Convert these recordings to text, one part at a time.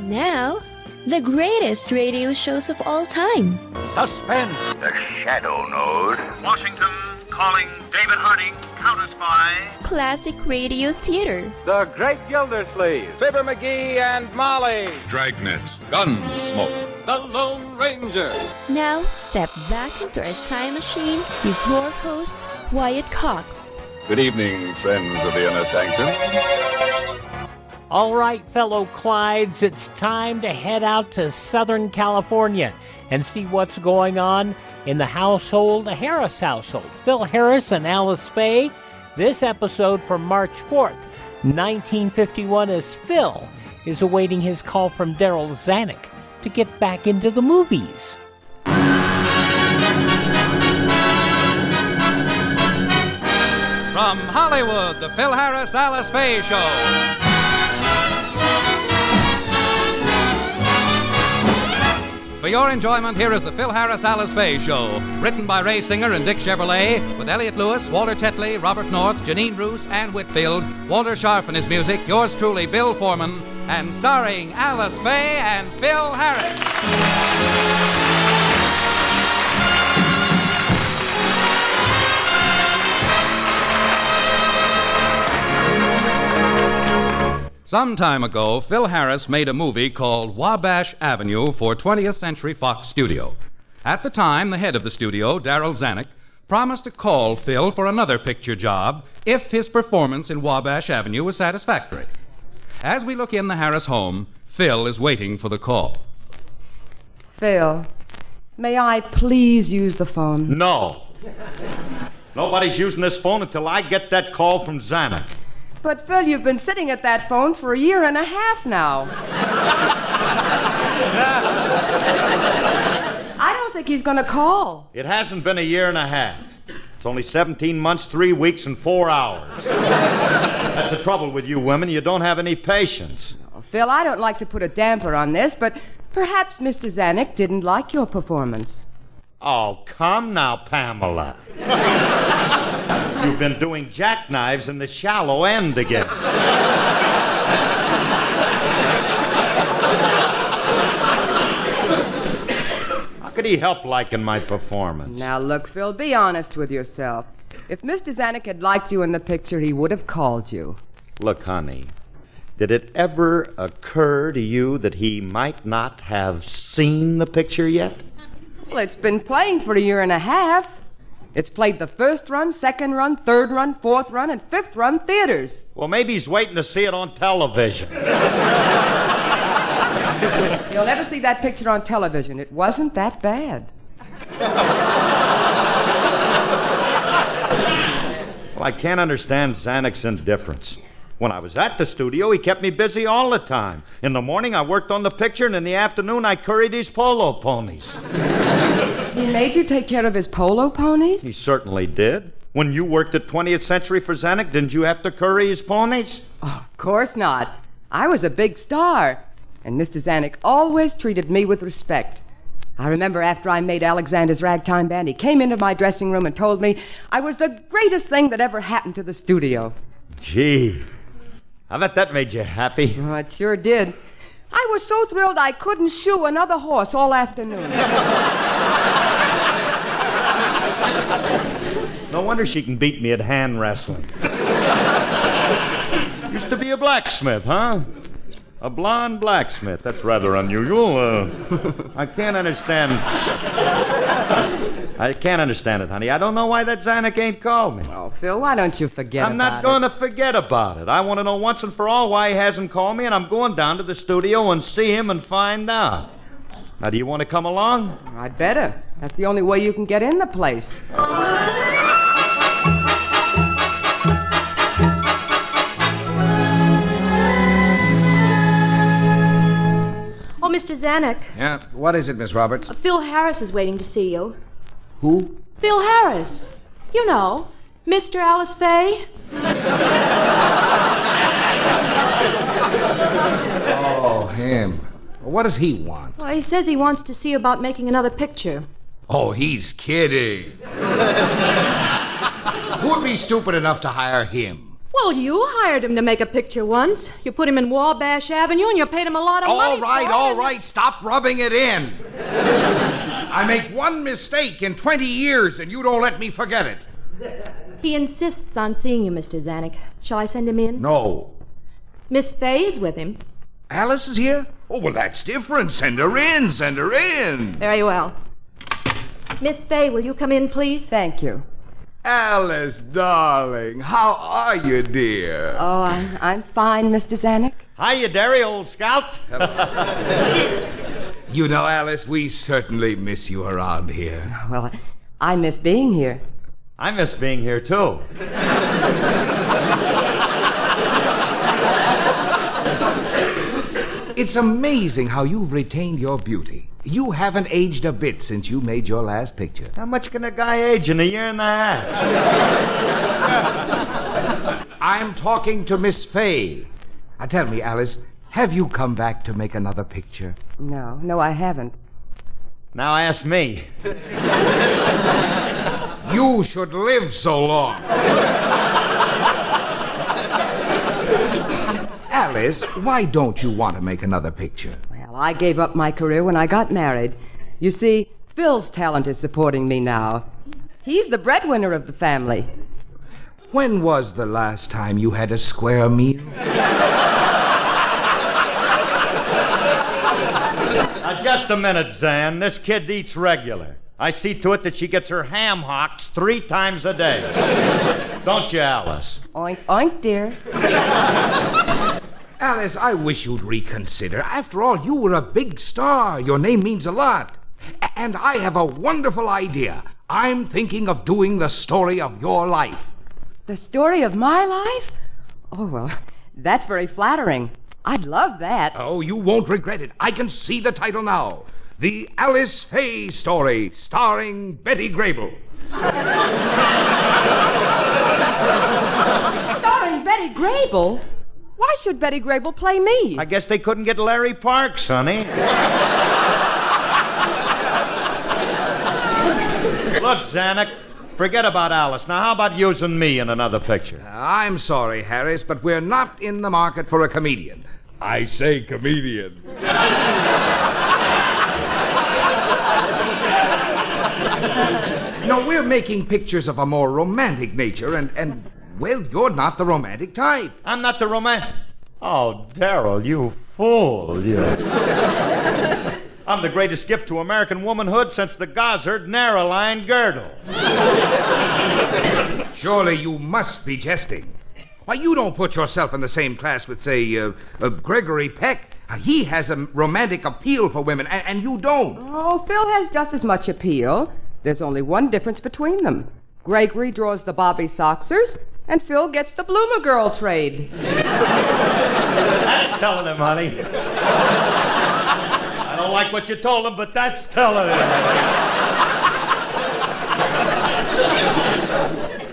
Now, the greatest radio shows of all time. Suspense. The Shadow Node. Washington calling David Harding, counter-spy. Classic radio theater. The Great Gildersleeve. Fibber McGee and Molly. Dragnet. Gunsmoke. The Lone Ranger. Now, step back into a time machine with your host, Wyatt Cox. Good evening, friends of the Inner Sanctum. All right, fellow Clydes, it's time to head out to Southern California and see what's going on in the Harris household. Phil Harris and Alice Faye. This episode from March 4th, 1951, as Phil is awaiting his call from Darryl Zanuck to get back into the movies. From Hollywood, the Phil Harris-Alice Faye Show. For your enjoyment, here is the Phil Harris-Alice Faye Show, written by Ray Singer and Dick Chevrolet, with Elliot Lewis, Walter Tetley, Robert North, Janine Roos, Ann Whitfield, Walter Scharf and his music, yours truly, Bill Foreman, and starring Alice Faye and Phil Harris. Some time ago, Phil Harris made a movie called Wabash Avenue for 20th Century Fox Studio. At the time, the head of the studio, Darryl Zanuck, promised to call Phil for another picture job if his performance in Wabash Avenue was satisfactory. As we look in the Harris home, Phil is waiting for the call. Phil, may I please use the phone? No. Nobody's using this phone until I get that call from Zanuck. But, Phil, you've been sitting at that phone for a year and a half now. I don't think he's going to call. It hasn't been a year and a half. It's only 17 months, 3 weeks, and 4 hours. That's the trouble with you women. You don't have any patience. Oh, Phil, I don't like to put a damper on this, but perhaps Mr. Zanuck didn't like your performance. Oh, come now, Pamela. You've been doing jackknives in the shallow end again. How could he help liking my performance? Now, look, Phil, be honest with yourself. If Mr. Zanuck had liked you in the picture, he would have called you. Look, honey, did it ever occur to you that he might not have seen the picture yet? Well, it's been playing for a year and a half. It's played the first run, second run, third run, fourth run, and fifth run theaters. Well, maybe he's waiting to see it on television. You'll never see that picture on television. It wasn't that bad. Well, I can't understand Zanuck's indifference. When I was at the studio, he kept me busy all the time. In the morning, I worked on the picture, and in the afternoon, I curried his polo ponies. He made you take care of his polo ponies? He certainly did. When you worked at 20th Century for Zanuck, didn't you have to curry his ponies? Oh, of course not. I was a big star, and Mr. Zanuck always treated me with respect. I remember after I made Alexander's Ragtime Band, he came into my dressing room and told me I was the greatest thing that ever happened to the studio. Gee, I bet that made you happy. Oh, it sure did. I was so thrilled I couldn't shoe another horse all afternoon. No wonder she can beat me at hand wrestling. Used to be a blacksmith, huh? A blonde blacksmith. That's rather unusual. I can't understand it, honey. I don't know why that Zanuck ain't called me. Oh, Phil, why don't you forget about it? I'm not going to forget about it. I want to know once and for all why he hasn't called me, and I'm going down to the studio and see him and find out. Now, do you want to come along? I'd better. That's the only way you can get in the place. Oh, Mr. Zanuck. Yeah, what is it, Miss Roberts? Phil Harris is waiting to see you. Who? Phil Harris. You know, Mr. Alice Faye. Oh, him. What does he want? Well, he says he wants to see you about making another picture. Oh, he's kidding. Who'd be stupid enough to hire him? Well, you hired him to make a picture once. You put him in Wabash Avenue and you paid him a lot of money. All right. Stop rubbing it in. I make one mistake in 20 years, and you don't let me forget it. He insists on seeing you, Mr. Zanuck. Shall I send him in? No. Miss Faye is with him. Alice is here? Oh, well, that's different. Send her in. Very well. Miss Faye, will you come in, please? Thank you. Alice, darling, how are you, dear? Oh, I'm fine, Mr. Zanuck. Hiya, Derry, old scout. You know, Alice, we certainly miss you around here. Well, I miss being here. I miss being here, too. It's amazing how you've retained your beauty. You haven't aged a bit since you made your last picture. How much can a guy age in a year and a half? I'm talking to Miss Faye. Now tell me, Alice, have you come back to make another picture? No, I haven't. Now ask me. You should live so long. Alice, why don't you want to make another picture? Well, I gave up my career when I got married. You see, Phil's talent is supporting me now. He's the breadwinner of the family. When was the last time you had a square meal? Now, just a minute, Zan. This kid eats regular. I see to it that she gets her ham hocks 3 times a day. Don't you, Alice? Oink, oink, dear. Alice, I wish you'd reconsider. After all, you were a big star. Your name means a lot. And I have a wonderful idea. I'm thinking of doing the story of your life. The story of my life? Oh, well, that's very flattering. I'd love that. Oh, you won't regret it. I can see the title now. The Alice Faye Story, starring Betty Grable. Starring Betty Grable? Why should Betty Grable play me? I guess they couldn't get Larry Parks, honey. Look, Zanuck, forget about Alice. Now, how about using me in another picture? I'm sorry, Harris, but we're not in the market for a comedian. I say comedian. No, we're making pictures of a more romantic nature, and well, you're not the romantic type. I'm not the romantic... Oh, Darryl, you fool, you. I'm the greatest gift to American womanhood since the Gozzard Narrowline girdle. Surely you must be jesting. Why, you don't put yourself in the same class with, say, Gregory Peck. He has a romantic appeal for women, and you don't. Oh, Phil has just as much appeal. There's only one difference between them. Gregory draws the Bobby Soxers, and Phil gets the Bloomer Girl trade. That's telling him, honey. I don't like what you told him, but that's telling him.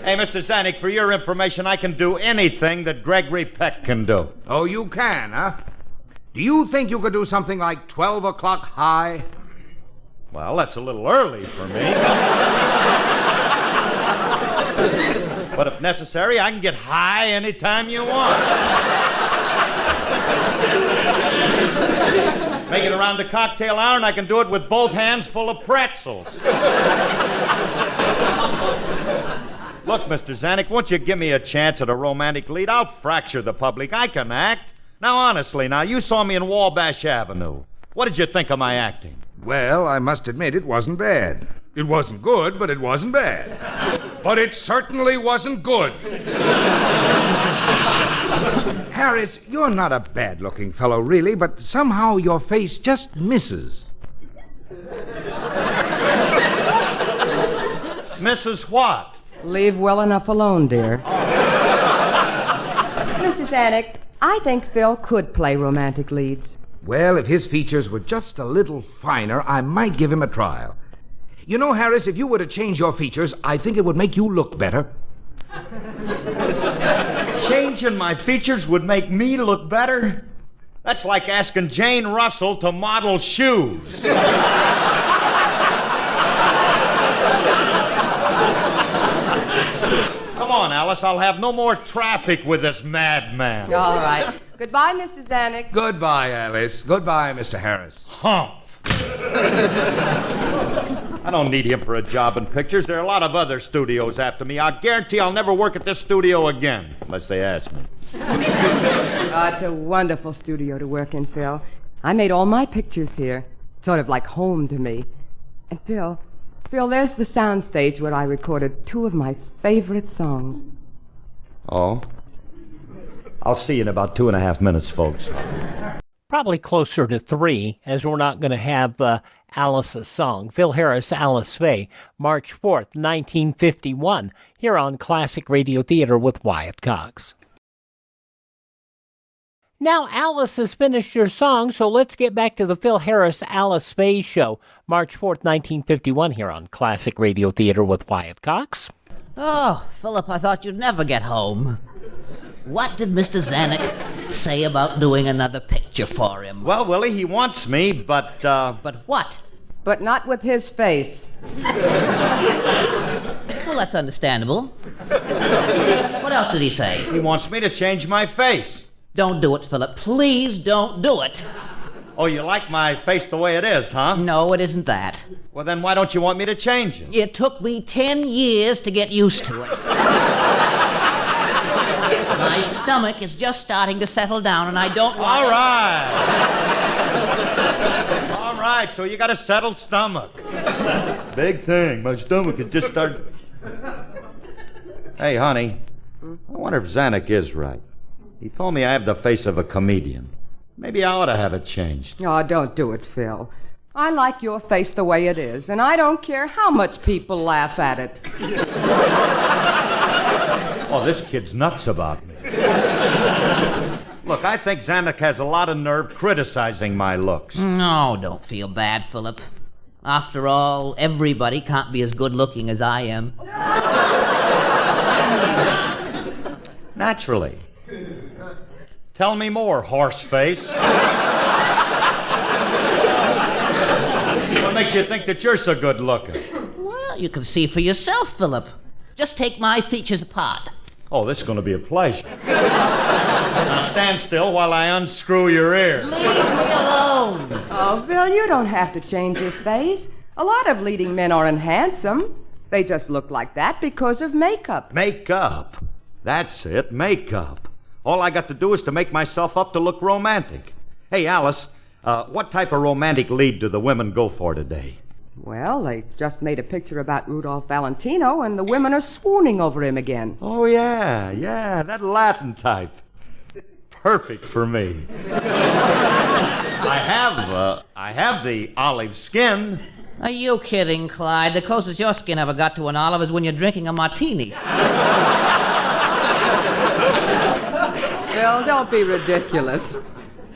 Hey, Mr. Zanuck, for your information, I can do anything that Gregory Peck can do. Oh, you can, huh? Do you think you could do something like 12 o'clock high? Well, that's a little early for me. But if necessary, I can get high anytime you want. Make it around the cocktail hour, and I can do it with both hands full of pretzels. Look, Mr. Zanuck, won't you give me a chance at a romantic lead? I'll fracture the public. I can act. Now, honestly, you saw me in Wabash Avenue. What did you think of my acting? Well, I must admit it wasn't bad. It wasn't good, but it wasn't bad. But it certainly wasn't good. Harris, you're not a bad-looking fellow, really, but somehow your face just misses. Mrs. What? Leave well enough alone, dear. Mr. Zanuck, I think Phil could play romantic leads. Well, if his features were just a little finer, I might give him a trial. You know, Harris, if you were to change your features, I think it would make you look better. Changing my features would make me look better? That's like asking Jane Russell to model shoes. Come come on, Alice. I'll have no more traffic with this madman. All right. Goodbye, Mr. Zanuck. Goodbye, Alice. Goodbye, Mr. Harris. Humph. I don't need him for a job in pictures. There are a lot of other studios after me. I guarantee I'll never work at this studio again, unless they ask me. It's a wonderful studio to work in, Phil. I made all my pictures here. Sort of like home to me. And Phil, there's the soundstage where I recorded 2 of my favorite songs. Oh? I'll see you in about 2.5 minutes, folks. Probably closer to 3, as we're not going to have Alice's song. Phil Harris-Alice Faye, March 4th, 1951, here on Classic Radio Theater with Wyatt Cox. Now Alice has finished her song, so let's get back to the Phil Harris-Alice Faye show, March 4th, 1951, here on Classic Radio Theater with Wyatt Cox. Oh, Philip, I thought you'd never get home. What did Mr. Zanuck say about doing another picture for him? Well, Willie, he wants me, but... But what? But not with his face. Well, that's understandable. What else did he say? He wants me to change my face. Don't do it, Philip. Please don't do it. Oh, you like my face the way it is, huh? No, it isn't that. Well, then why don't you want me to change it? It took me 10 years to get used to it. My stomach is just starting to settle down, and I don't want... All right. All right, so you got a settled stomach. Big thing. My stomach had just started... Hey, honey, I wonder if Zanuck is right. He told me I have the face of a comedian. Maybe I ought to have it changed. Oh, don't do it, Phil. I like your face the way it is, and I don't care how much people laugh at it. Oh, this kid's nuts about me. Look, I think Zanuck has a lot of nerve criticizing my looks. No, don't feel bad, Philip. After all, everybody can't be as good-looking as I am. Naturally. Tell me more, horseface. What makes you think that you're so good-looking? Well, you can see for yourself, Philip. Just take my features apart. Oh, this is going to be a pleasure. Now stand still while I unscrew your ear. Leave me alone. Oh, Phil, you don't have to change your face. A lot of leading men aren't handsome. They just look like that because of makeup. Makeup? That's it, makeup. All I got to do is to make myself up to look romantic. Hey, Alice, what type of romantic lead do the women go for today? Well, they just made a picture about Rudolph Valentino, and the women are swooning over him again. Oh, yeah, that Latin type. Perfect for me. I have the olive skin. Are you kidding, Clyde? The closest your skin ever got to an olive is when you're drinking a martini. Phil, don't be ridiculous.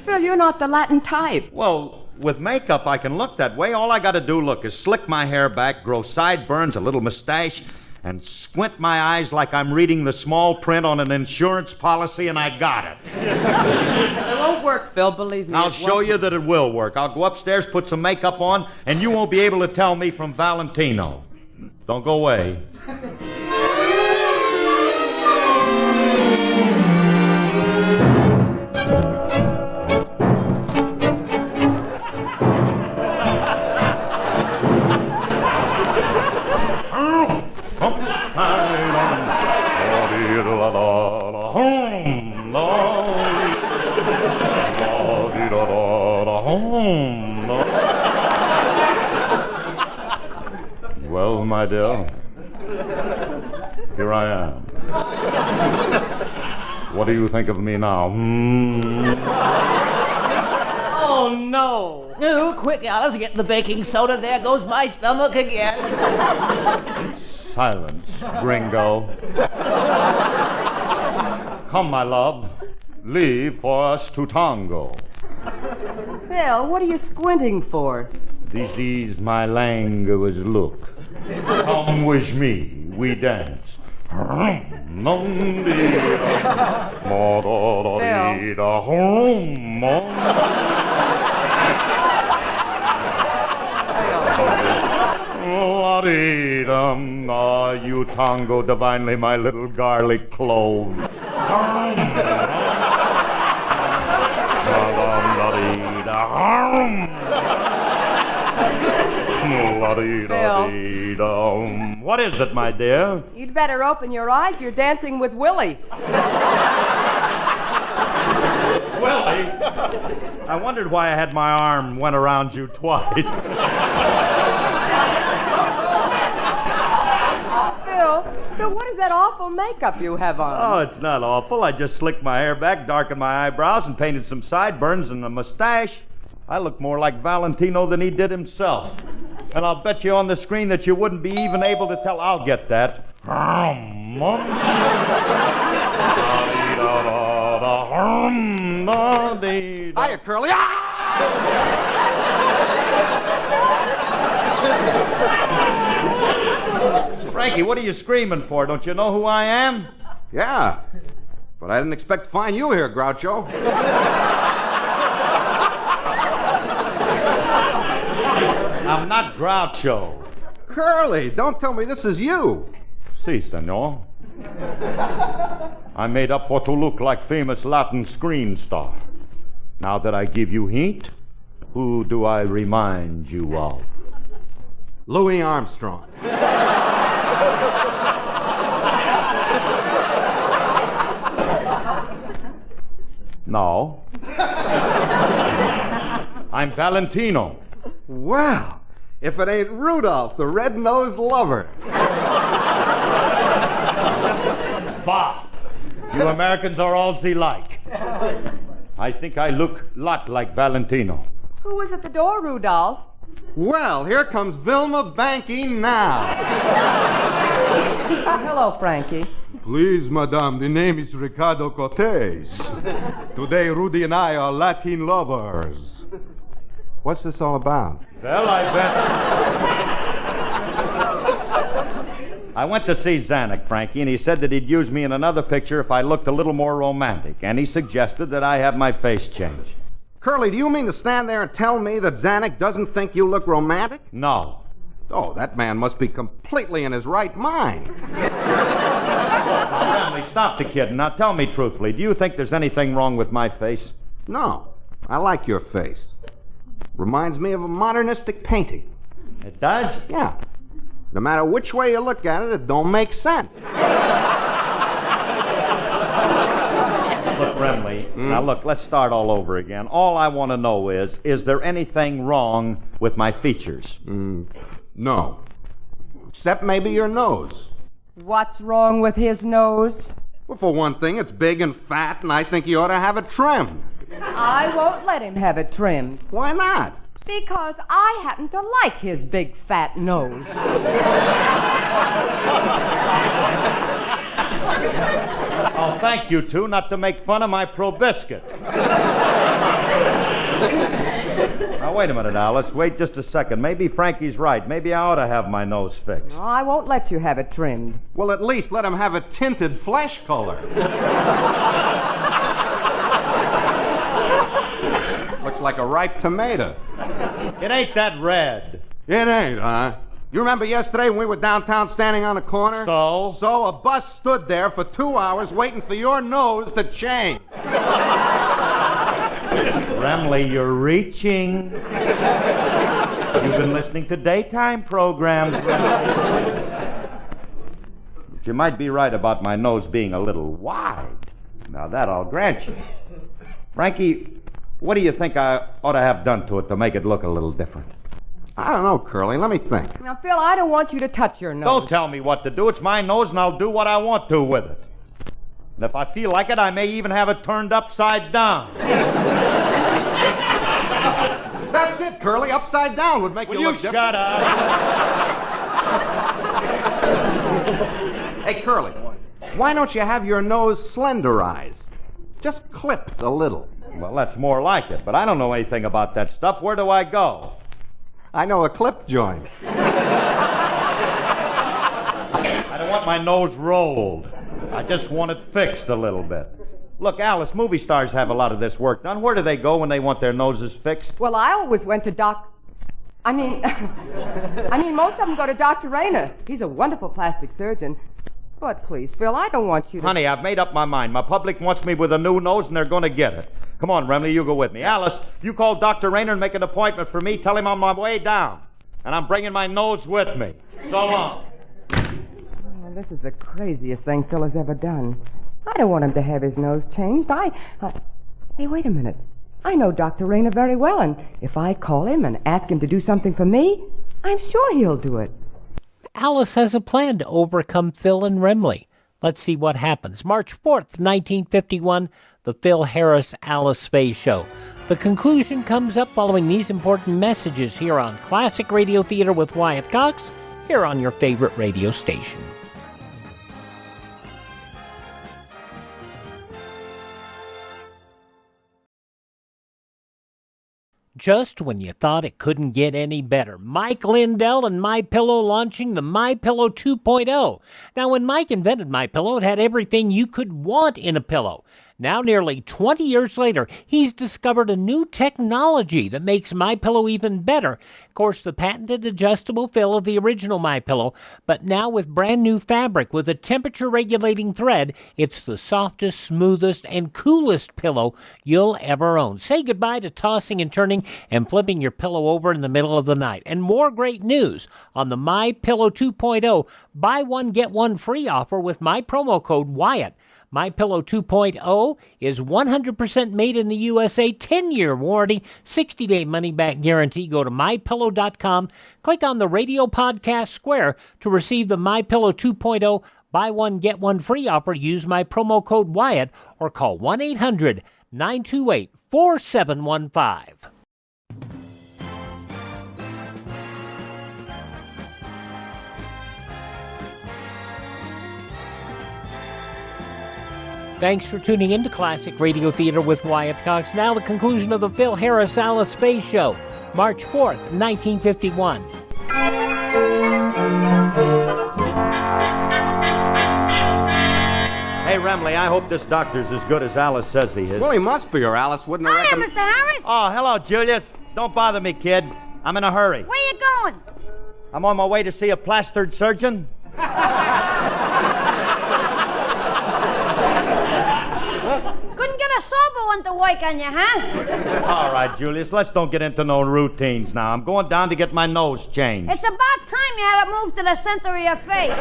Phil, you're not the Latin type. Well, with makeup, I can look that way. All I got to do, look, is slick my hair back, grow sideburns, a little mustache, and squint my eyes like I'm reading the small print on an insurance policy, and I got it. It won't work, Phil, believe me. I'll show you that it will work. I'll go upstairs, put some makeup on, and you won't be able to tell me from Valentino. Don't go away. Well, my dear, here I am. What do you think of me now? Oh, no. Oh, quick, Alice, get the baking soda. There goes my stomach again. Silence, gringo. Come, my love. Leave for us to tango. Phil, what are you squinting for? This is my language look. Come with me, we dance. da-dee-dum, ah, you tango divinely, my little garlic clove. What is it, my dear? You'd better open your eyes. You're dancing with Willie. Willie? I wondered why I had my arm went around you twice. Phil, what is that awful makeup you have on? Oh, it's not awful. I just slicked my hair back, darkened my eyebrows, and painted some sideburns and a mustache. I look more like Valentino than he did himself. And I'll bet you on the screen that you wouldn't be even able to tell. I'll get that. Hiya, Curly. Frankie, what are you screaming for? Don't you know who I am? Yeah, but I didn't expect to find you here, Groucho. I'm not Groucho. Curly, don't tell me this is you. Si, senor. I made up for to look like famous Latin screen star. Now that I give you hint, who do I remind you of? Louis Armstrong. No. I'm Valentino. Well, if it ain't Rudolph, the red-nosed lover. Bah! You Americans are all ze like. I think I look lot like Valentino. Who was at the door, Rudolph? Well, here comes Vilma banking now. Hello, Frankie. Please, madame, the name is Ricardo Cortez. Today, Rudy and I are Latin lovers. What's this all about? Well, I went to see Zanuck, Frankie, and he said that he'd use me in another picture if I looked a little more romantic, and he suggested that I have my face changed. Curly, do you mean to stand there and tell me that Zanuck doesn't think you look romantic? No. Oh, that man must be completely in his right mind. Now, Family, stop the kidding. Now, tell me truthfully, do you think there's anything wrong with my face? No. I like your face. Reminds me of a modernistic painting. It does? Yeah. No matter which way you look at it, it don't make sense. Look, Brimley, now look, let's start all over again. All I want to know is there anything wrong with my features? No. Except maybe your nose. What's wrong with his nose? Well, for one thing, it's big and fat, and I think you ought to have it trimmed. I won't let him have it trimmed. Why not? Because I happen to like his big fat nose. Oh, thank you two, not to make fun of my probiscuit. Now, wait a minute, Alice. Wait just a second. Maybe Frankie's right. Maybe I ought to have my nose fixed. No, I won't let you have it trimmed. Well, at least let him have a tinted flesh color. Looks like a ripe tomato. It ain't that red. It ain't, huh? You remember yesterday when we were downtown standing on the corner? So? So a bus stood there for 2 hours waiting for your nose to change. Remley, you're reaching. You've been listening to daytime programs, Remley. But you might be right about my nose being a little wide. Now, that I'll grant you. Frankie, what do you think I ought to have done to it to make it look a little different? I don't know, Curly. Let me think. Now, Phil, I don't want you to touch your nose. Don't tell me what to do. It's my nose, and I'll do what I want to with it. And if I feel like it, I may even have it turned upside down. That's it, Curly. Upside down would make you look different. Shut up. Hey, Curly, why don't you have your nose slenderized? Just clipped a little. Well, that's more like it, but I don't know anything about that stuff. Where do I go? I know a clip joint. I don't want my nose rolled. I just want it fixed a little bit. Look, Alice, movie stars have a lot of this work done. Where do they go when they want their noses fixed? Well, I always went to I mean, most of them go to Dr. Rayner. He's a wonderful plastic surgeon. But please, Phil, I don't want you to... Honey, I've made up my mind. My public wants me with a new nose, and they're going to get it. Come on, Remley, you go with me. Alice, you call Dr. Rayner and make an appointment for me. Tell him I'm on my way down. And I'm bringing my nose with me. So long. Oh, this is the craziest thing Phil has ever done. I don't want him to have his nose changed. Hey, wait a minute. I know Dr. Rayner very well, and if I call him and ask him to do something for me, I'm sure he'll do it. Alice has a plan to overcome Phil and Remley. Let's see what happens. March 4th, 1951, the Phil Harris-Alice Faye Show. The conclusion comes up following these important messages here on Classic Radio Theater with Wyatt Cox, here on your favorite radio station. Just when you thought it couldn't get any better, Mike Lindell and MyPillow launching the MyPillow 2.0. Now, when Mike invented MyPillow, it had everything you could want in a pillow. Now, nearly 20 years later, he's discovered a new technology that makes MyPillow even better. Of course, the patented adjustable fill of the original MyPillow, but now with brand new fabric with a temperature-regulating thread, it's the softest, smoothest, and coolest pillow you'll ever own. Say goodbye to tossing and turning and flipping your pillow over in the middle of the night. And more great news on the MyPillow 2.0 buy one, get one free offer with my promo code Wyatt. MyPillow 2.0 is 100% made in the USA, 10-year warranty, 60-day money-back guarantee. Go to MyPillow.com, click on the radio podcast square to receive the MyPillow 2.0 buy one, get one free offer. Use my promo code Wyatt or call 1-800-928-4715. Thanks for tuning in to Classic Radio Theater with Wyatt Cox. Now the conclusion of the Phil Harris-Alice Faye Show, March 4th, 1951. Hey, Remley, I hope this doctor's as good as Alice says he is. Well, he must be, or Alice wouldn't have Hiya, Mr. Harris. Oh, hello, Julius. Don't bother me, kid. I'm in a hurry. Where you going? I'm on my way to see a plastered surgeon. Couldn't get a sober one to work on you, huh? All right, Julius, let's don't get into no routines now. I'm going down to get my nose changed. It's about time you had it moved to the center of your face.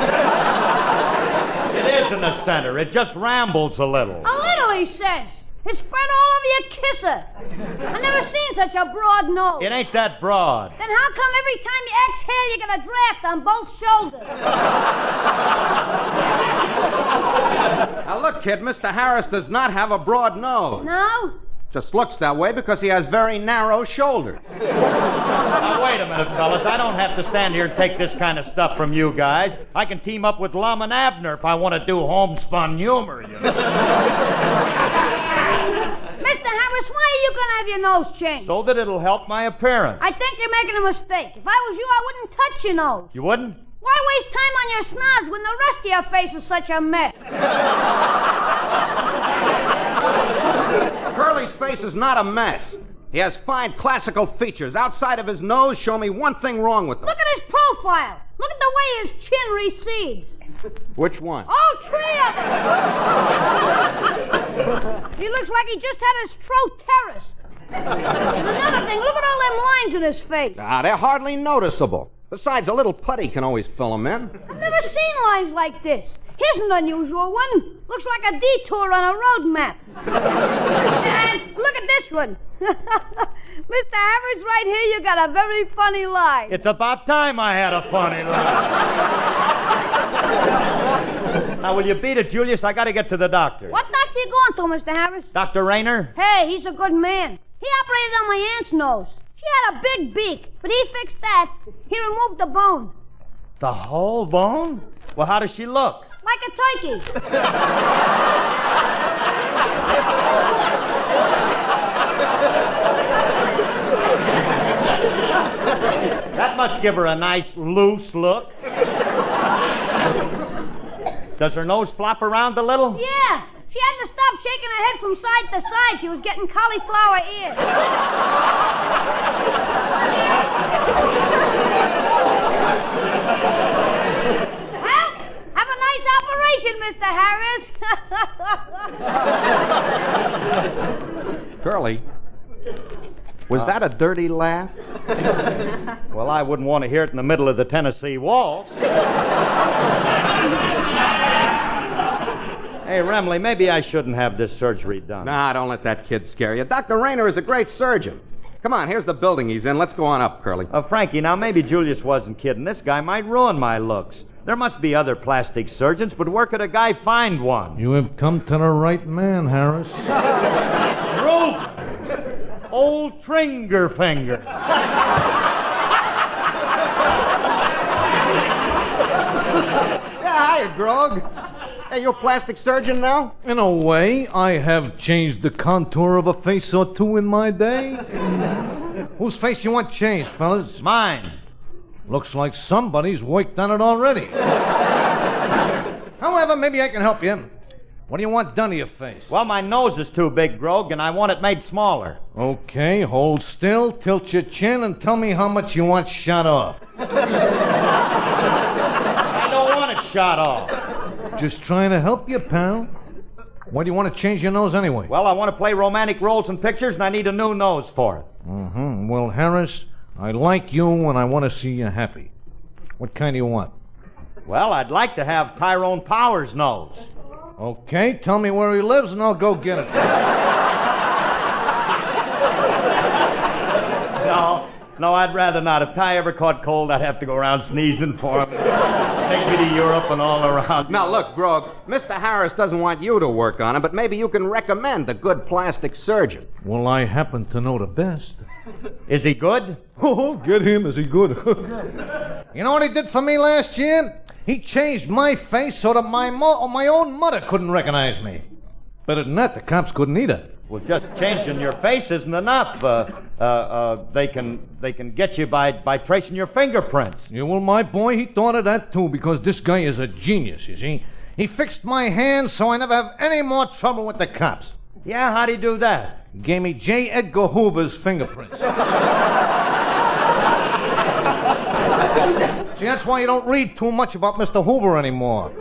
It is in the center. It just rambles a little. A little, he says. It's spread all over your kisser. I never seen such a broad nose. It ain't that broad. Then how come every time you exhale, you get a draft on both shoulders? Now, look, kid, Mr. Harris does not have a broad nose. No? Just looks that way because he has very narrow shoulders. Now, wait a minute, fellas. I don't have to stand here and take this kind of stuff from you guys. I can team up with Lum and Abner if I want to do homespun humor, you know. Mr. Harris, why are you going to have your nose changed? So that it'll help my appearance. I think you're making a mistake. If I was you, I wouldn't touch your nose. You wouldn't? Why waste time on your snaz when the rest of your face is such a mess? Curly's face is not a mess. He has fine classical features. Outside of his nose, show me one thing wrong with them. Look at his profile. Look at the way his chin recedes. Which one? All three of them. He looks like he just had his throat terraced. And another thing, look at all them lines in his face. Ah, they're hardly noticeable. Besides, a little putty can always fill them in. I've never seen lines like this. Here's an unusual one. Looks like a detour on a road map. And look at this one. Mr. Harris, right here, you got a very funny line. It's about time I had a funny line. Now, will you beat it, Julius? I got to get to the doctor. What doctor you going to, Mr. Harris? Dr. Rayner? Hey, he's a good man. He operated on my aunt's nose. She had a big beak, but he fixed that. He removed the bone. The whole bone? Well, how does she look? Like a turkey. That must give her a nice, loose look. Does her nose flop around a little? Yeah. She had to stop shaking her head from side to side. She was getting cauliflower ears. Well, have a nice operation, Mr. Harris. Curly, was that a dirty laugh? Well, I wouldn't want to hear it in the middle of the Tennessee waltz. Hey, Remley, maybe I shouldn't have this surgery done. Nah, don't let that kid scare you. Dr. Rayner is a great surgeon. Come on, here's the building he's in. Let's go on up, Curly. Frankie, now maybe Julius wasn't kidding. This guy might ruin my looks. There must be other plastic surgeons, but where could a guy find one? You have come to the right man, Harris. Rope! Old Tringer Finger. Yeah, hiya, Grog. Hey, you a plastic surgeon now? In a way, I have changed the contour of a face or two in my day. Whose face you want changed, fellas? Mine. Looks like somebody's worked on it already. However, maybe I can help you. What do you want done to your face? Well, my nose is too big, Grog, and I want it made smaller. Okay, hold still, tilt your chin, and tell me how much you want shot off. I don't want it shot off. Just trying to help you, pal. Why do you want to change your nose anyway? Well, I want to play romantic roles in pictures, and I need a new nose for it. Mm-hmm. Well, Harris, I like you, and I want to see you happy. What kind do you want? Well, I'd like to have Tyrone Power's nose. Okay, tell me where he lives, and I'll go get it. No, I'd rather not. If Ty ever caught cold, I'd have to go around sneezing for him. Take me to Europe and all around. Now, look, Grog, Mr. Harris doesn't want you to work on him, but maybe you can recommend a good plastic surgeon. Well, I happen to know the best. Is he good? Oh, get him. Is he good? You know what he did for me last year? He changed my face so that my own mother couldn't recognize me. Better than that, the cops couldn't either. Well, just changing your face isn't enough. They can get you by tracing your fingerprints. Yeah, well, my boy, he thought of that, too, because this guy is a genius, you see. He fixed my hands so I never have any more trouble with the cops. Yeah, how'd he do that? He gave me J. Edgar Hoover's fingerprints. See, that's why you don't read too much about Mr. Hoover anymore.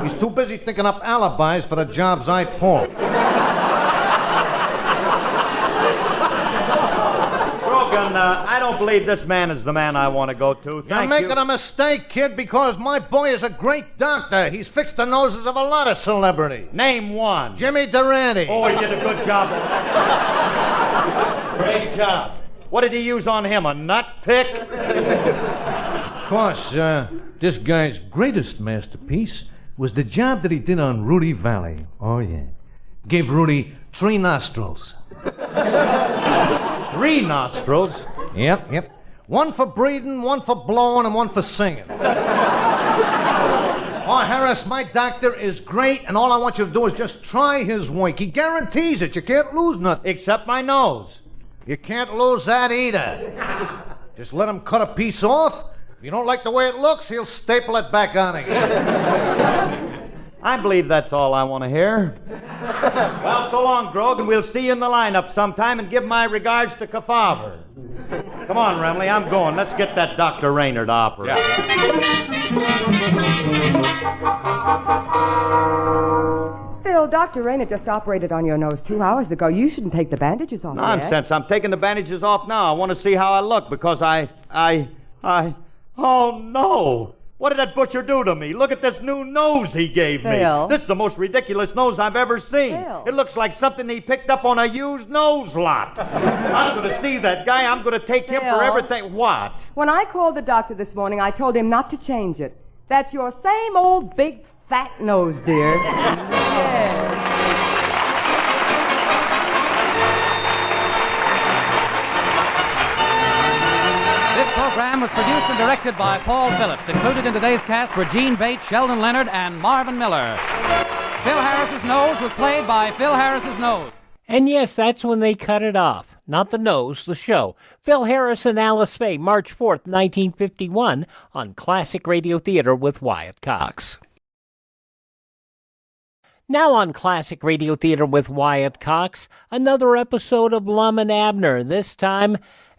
He's too busy thinking up alibis for the jobs I pull. Brogan, I don't believe this man is the man I want to go to. You're making a mistake, kid, because my boy is a great doctor. He's fixed the noses of a lot of celebrities. Name one. Jimmy Durante. Oh, he did a good job. Great job. What did he use on him, a nut pick? Of course, this guy's greatest masterpiece was the job that he did on Rudy Valley. Oh, yeah. Gave Rudy 3 nostrils. 3 nostrils? Yep. 1 for breathing, 1 for blowing, and 1 for singing. Oh, Harris, my doctor is great, and all I want you to do is just try his work. He guarantees it. You can't lose nothing. Except my nose. You can't lose that either. Just let him cut a piece off. If you don't like the way it looks, he'll staple it back on again. I believe that's all I want to hear. Well, so long, Grog, and we'll see you in the lineup sometime, and give my regards to Kefauver. Come on, Remley, I'm going. Let's get that Dr. Rayner to operate. Phil, Dr. Rayner just operated on your nose 2 hours ago. You shouldn't take the bandages off Nonsense. yet. I'm taking the bandages off now. I want to see how I look because oh, no. What did that butcher do to me? Look at this new nose he gave me. Phil. This is the most ridiculous nose I've ever seen. Phil. It looks like something he picked up on a used nose lot. I'm going to see that guy. I'm going to take him Phil. for everything. What? When I called the doctor this morning, I told him not to change it. That's your same old big fat nose, dear. Yes. This program was produced and directed by Paul Phillips. Included in today's cast were Gene Bates, Sheldon Leonard, and Marvin Miller. Phil Harris's nose was played by Phil Harris's nose. And yes, that's when they cut it off. Not the nose, the show. Phil Harris and Alice Faye, March 4th, 1951, on Classic Radio Theater with Wyatt Cox. Now on Classic Radio Theater with Wyatt Cox, another episode of Lum and Abner, this time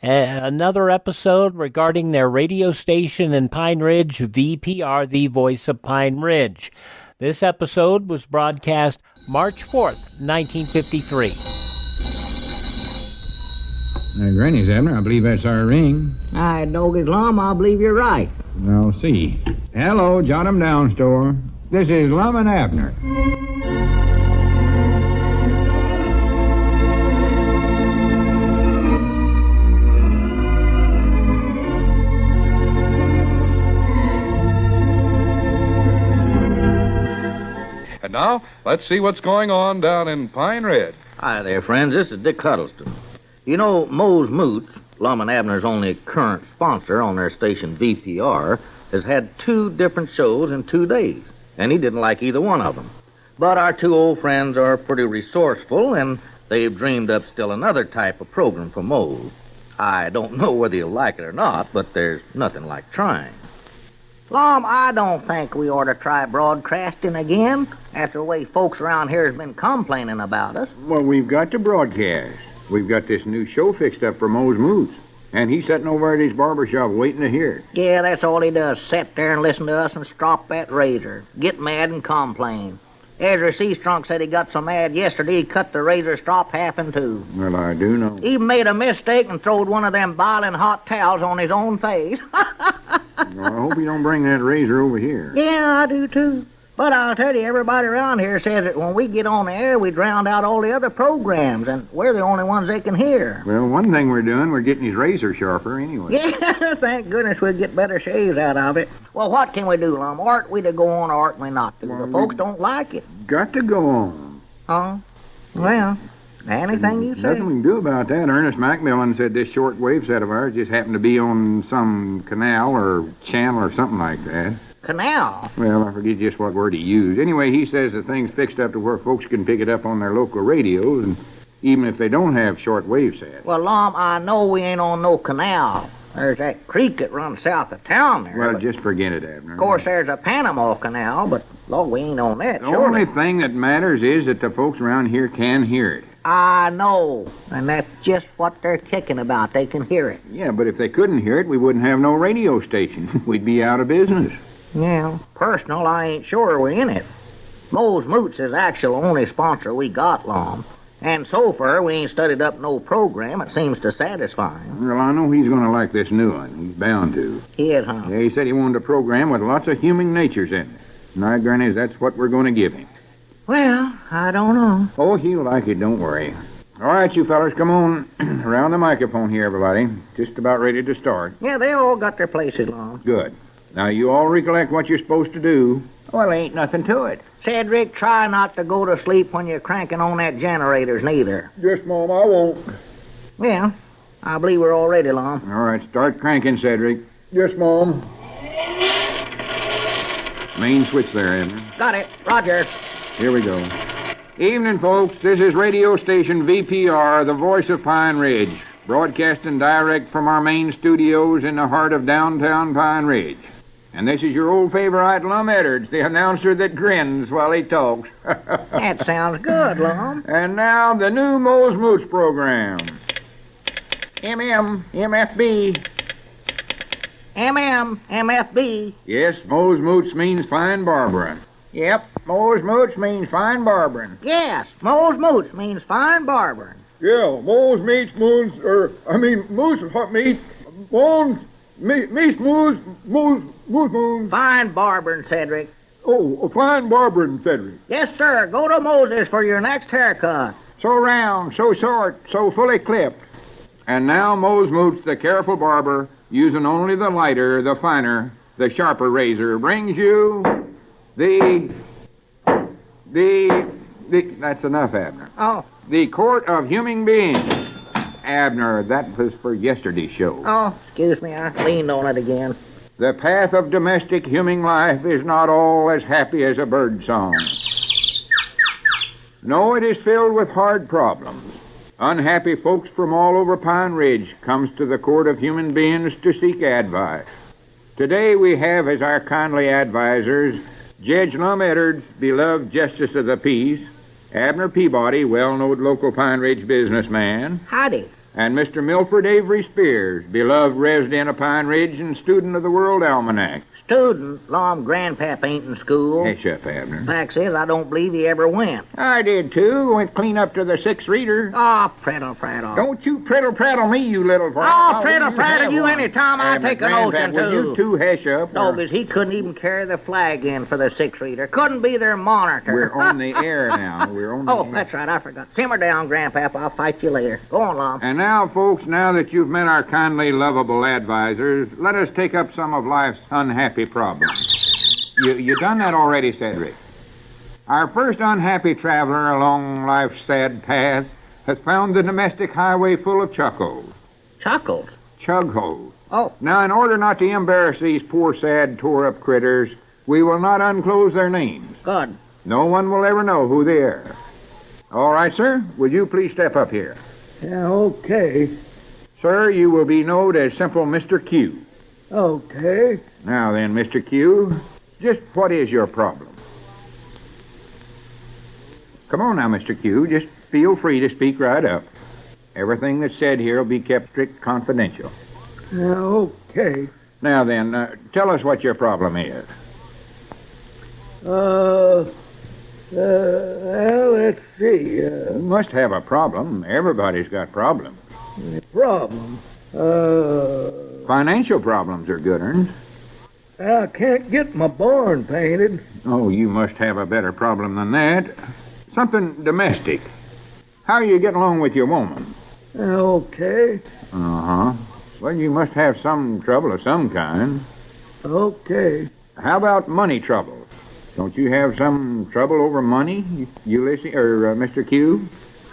another episode regarding their radio station in Pine Ridge, VPR, the voice of Pine Ridge. This episode was broadcast March 4th, 1953. Granny's, Abner. I believe that's our ring. I dog it, Lum. I believe you're right. I'll see. Hello, jot 'em down, store. This is Lum and Abner. And now, let's see what's going on down in Pine Ridge. Hi there, friends. This is Dick Huddleston. You know, Moe's Moots, Lum and Abner's only current sponsor on their station VPR, has had 2 different shows in 2 days, and he didn't like either one of them. But our 2 old friends are pretty resourceful, and they've dreamed up still another type of program for Moe's. I don't know whether you'll like it or not, but there's nothing like trying. Lum, I don't think we ought to try broadcasting again after the way folks around here has been complaining about us. Well, we've got to broadcast. We've got this new show fixed up for Moe's Moots. And he's sitting over at his barber shop waiting to hear it. Yeah, that's all he does, sit there and listen to us and strop that razor. Get mad and complain. Ezra Seastrunk said he got so mad yesterday he cut the razor strop half in 2. Well, I do know. He made a mistake and throwed one of them boiling hot towels on his own face. Well, I hope you don't bring that razor over here. Yeah, I do too. But I'll tell you, everybody around here says that when we get on the air, we drown out all the other programs, and we're the only ones they can hear. Well, one thing we're doing, we're getting his razor sharper anyway. Yeah, thank goodness we'll get better shaves out of it. Well, what can we do, Lum? Art we to go on, or art we not to? Well, the folks don't like it. Got to go on. Oh? Well, anything you say. Nothing we can do about that. Ernest Macmillan said this shortwave set of ours just happened to be on some canal or channel or something like that. Canal? Well, I forget just what word he used. Anyway, he says the thing's fixed up to where folks can pick it up on their local radios, and even if they don't have shortwave sets. Well, Lum, I know we ain't on no canal. There's that creek that runs south of town there. Well, just forget it, Abner. Of course, there's a Panama Canal, but, Lord, we ain't on that, The surely. only thing that matters is that the folks around here can hear it. I know, and that's just what they're kicking about. They can hear it. Yeah, but if they couldn't hear it, we wouldn't have no radio station. We'd be out of business. Yeah, personal, I ain't sure we're in it. Moe's Moots is actually the only sponsor we got, Lum. And so far, we ain't studied up no program that seems to satisfy him. Well, I know he's going to like this new one. He's bound to. He is, huh? Yeah, he said he wanted a program with lots of human natures in it. And I, Granny, that's what we're going to give him. Well, I don't know. Oh, he'll like it, don't worry. All right, you fellas, come on around the microphone here, everybody. Just about ready to start. Yeah, they all got their places, Lum. Good. Now, you all recollect what you're supposed to do. Well, ain't nothing to it. Cedric, try not to go to sleep when you're cranking on that generators, neither. Yes, Mom, I won't. Well, I believe we're all ready, Lum. All right, start cranking, Cedric. Yes, Mom. Main switch there, Abner. Got it. Roger. Here we go. Evening, folks. This is radio station VPR, the voice of Pine Ridge, broadcasting direct from our main studios in the heart of downtown Pine Ridge. And this is your old favorite, Lum Edwards, the announcer that grins while he talks. That sounds good, Lum. And now, the new Moe's Moots program. MFB. MFB. Yes, Moe's Moots means fine barberin'. Yep, Moe's Moots means fine barberin'. Yes, Moe's Moots means fine barberin'. Yeah, Moe's meats, moons, moose hot meat, bones, meat, moose. Fine barberin', Cedric. Oh, a fine barberin', Cedric. Yes, sir. Go to Moses for your next haircut. So round, so short, so fully clipped. And now Moe's Moots, the careful barber, using only the lighter, the finer, the sharper razor, brings you the that's enough, Abner. Oh. The Court of Human Beings. Abner, that was for yesterday's show. Oh, excuse me, I leaned on it again. The path of domestic human life is not all as happy as a bird song. No, it is filled with hard problems. Unhappy folks from all over Pine Ridge comes to the Court of Human Beings to seek advice. Today we have as our kindly advisors Judge Lum Edwards, beloved Justice of the Peace, Abner Peabody, well-known local Pine Ridge businessman. Howdy. And Mr. Milford Avery Spears, beloved resident of Pine Ridge and student of the World Almanac. Student? Lom, Grandpap ain't in school. Hush up, Abner. Fact is, I don't believe he ever went. I did, too. Went clean up to the sixth reader. Oh, prattle. Don't you prattle me, you little fry. Oh, prattle you any time I take a notion to. Will you two hush up? No, because he couldn't even carry the flag in for the sixth reader. Couldn't be their monitor. We're on the air now. We're on the air. Oh, that's right. I forgot. Simmer down, Grandpap. I'll fight you later. Go on, Lom. And now, folks, now that you've met our kindly, lovable advisors, let us take up some of life's unhappy problems. You done that already, Cedric. Our first unhappy traveler along life's sad path has found the domestic highway full of chuckles. Chuckles? Chugholes. Oh. Now, in order not to embarrass these poor, sad, tore-up critters, we will not unclose their names. Good. No one will ever know who they are. All right, sir. Would you please step up here? Yeah, okay. Sir, you will be known as simple Mr. Q. Okay. Now then, Mr. Q, just what is your problem? Come on now, Mr. Q. Just feel free to speak right up. Everything that's said here will be kept strict confidential. Yeah, okay. Now then, tell us what your problem is. Well, let's see. You must have a problem. Everybody's got problems. Problem? Financial problems are good ones. I can't get my barn painted. Oh, you must have a better problem than that. Something domestic. How are you getting along with your woman? Okay. Uh-huh. Well, you must have some trouble of some kind. Okay. How about money troubles? Don't you have some trouble over money, Ulysses, or Mr. Q?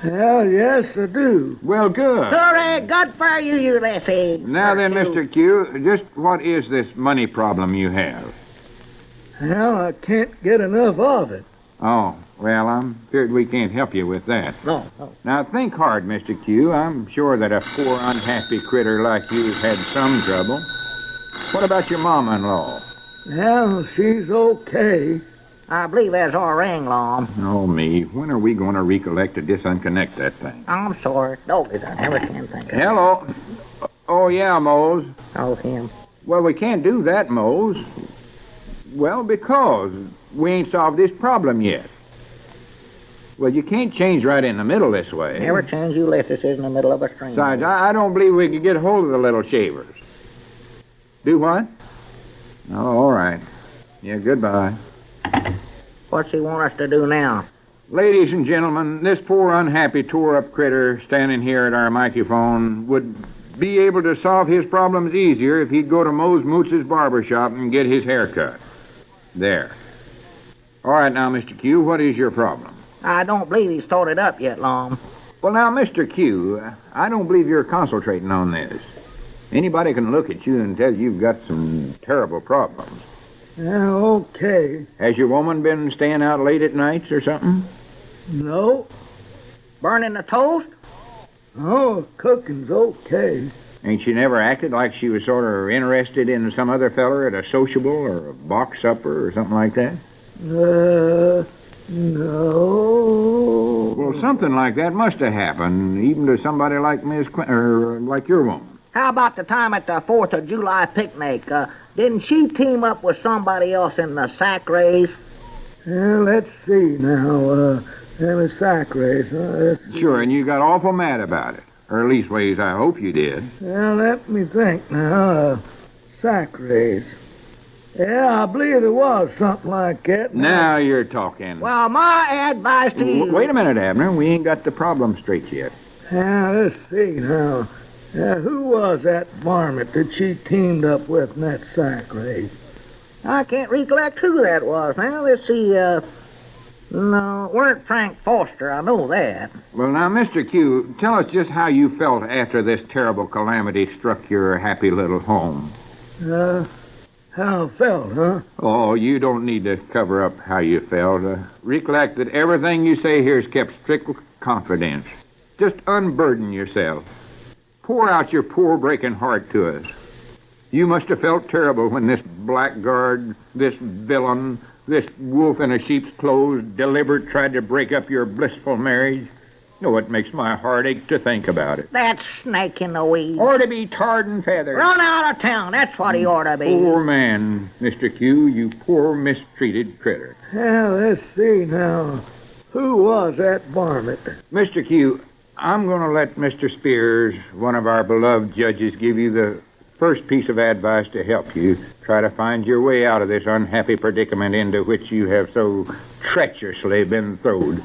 Well, yes, I do. Well, good. Hooray, good for you, Ulysses. Now then, Mr. Q, just what is this money problem you have? Well, I can't get enough of it. Oh, well, I'm feared we can't help you with that. No. Now, think hard, Mr. Q. I'm sure that a poor, unhappy critter like you've had some trouble. What about your mama-in-law? Well, she's okay. I believe that's our ring, Lom. Oh, me. When are we going to recollect to disconnect that thing? I'm sorry. No, I never can think of it. Hello. Oh, yeah, Mose. Oh, him. Well, we can't do that, Mose. Well, because we ain't solved this problem yet. Well, you can't change right in the middle this way. Never change Ulysses in the middle of a stream. Besides, I don't believe we could get hold of the little shavers. Do what? Oh, all right. Yeah, goodbye. What's he want us to do now? Ladies and gentlemen, this poor, unhappy, tore-up critter standing here at our microphone would be able to solve his problems easier if he'd go to Mose Moots's barber shop and get his hair cut. There. All right, now, Mr. Q, what is your problem? I don't believe he's thought it up yet, Lom. Well, now, Mr. Q, I don't believe you're concentrating on this. Anybody can look at you and tell you've got some terrible problems. Yeah, okay. Has your woman been staying out late at nights or something? No. Burning the toast? Oh, cooking's okay. Ain't she never acted like she was sort of interested in some other feller at a sociable or a box supper or something like that? No. Well, something like that must have happened, even to somebody like like your woman. How about the time at the 4th of July picnic? Didn't she team up with somebody else in the sack race? Well, let's see now. The sack race. Sure, and you got awful mad about it. Or at least ways I hope you did. Well, let me think now. Sack race. Yeah, I believe there was something like that. Now you're talking. Well, my advice to you... Wait a minute, Abner. We ain't got the problem straight yet. Yeah, let's see now. Who was that varmint that she teamed up with in that sack race? I can't recollect who that was. Now, let's see. No, it weren't Frank Foster. I know that. Well, now, Mr. Q, tell us just how you felt after this terrible calamity struck your happy little home. How I felt, huh? Oh, you don't need to cover up how you felt. Recollect that everything you say here is kept strict confidence. Just unburden yourself. Pour out your poor breaking heart to us. You must have felt terrible when this blackguard, this villain, this wolf in a sheep's clothes, deliberate tried to break up your blissful marriage. No, it makes my heart ache to think about it. That snake in the weeds. Ought to be tarred and feathered. Run out of town, that's what he ought to be. Poor man, Mr. Q, you poor mistreated critter. Now, let's see now. Who was that varmint? Mr. Q, I'm going to let Mr. Spears, one of our beloved judges, give you the first piece of advice to help you try to find your way out of this unhappy predicament into which you have so treacherously been thrown.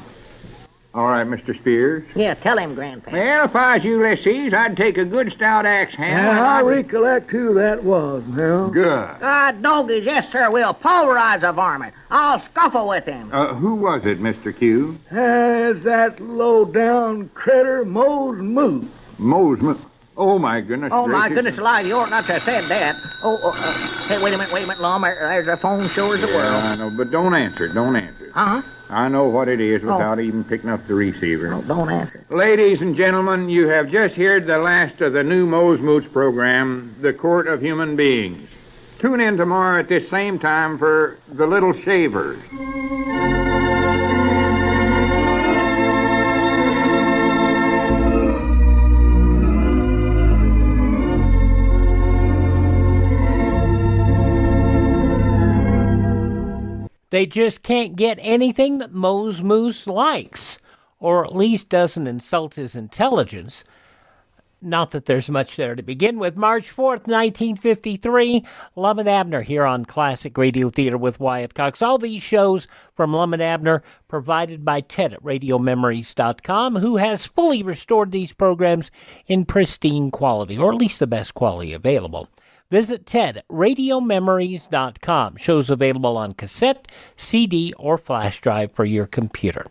All right, Mr. Spears? Yeah, tell him, Grandpa. Well, if I was Ulysses, I'd take a good stout axe handle. Now, I recollect who that was, now. Good. Doggies, yes, sir, we'll pulverize the varmint. I'll scuffle with him. Who was it, Mr. Q? It's that low-down critter, Mose Moot. Mose Moot? Oh, my goodness. Oh, my gracious. goodness alive, you ought not to have said that. Hey, wait a minute, Lum. There's a phone, sure as the world. I know, but don't answer it. Uh-huh. I know what it is without even picking up the receiver. No, don't answer. Ladies and gentlemen, you have just heard the last of the new Mose Moots program, The Court of Human Beings. Tune in tomorrow at this same time for The Little Shavers. They just can't get anything that Mose Moose likes, or at least doesn't insult his intelligence. Not that there's much there to begin with. March 4th, 1953, Lum and Abner here on Classic Radio Theater with Wyatt Cox. All these shows from Lum and Abner provided by Ted at RadioMemories.com, who has fully restored these programs in pristine quality, or at least the best quality available. Visit Ted at RadioMemories.com. Shows available on cassette, CD, or flash drive for your computer.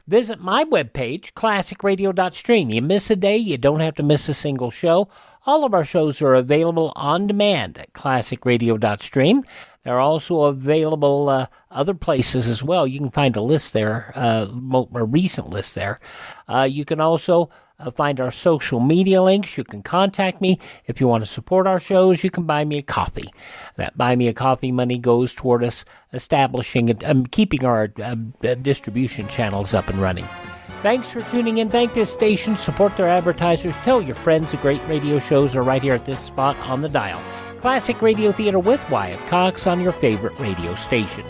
Visit my webpage, classicradio.stream. You miss a day, you don't have to miss a single show. All of our shows are available on demand at classicradio.stream. They're also available other places as well. You can find a list there, a recent list there. You can also find our social media links. You can contact me. If you want to support our shows, you can buy me a coffee. That buy me a coffee money goes toward us establishing and keeping our distribution channels up and running. Thanks for tuning in. Thank this station. Support their advertisers. Tell your friends the great radio shows are right here at this spot on the dial. Classic Radio Theater with Wyatt Cox on your favorite radio station.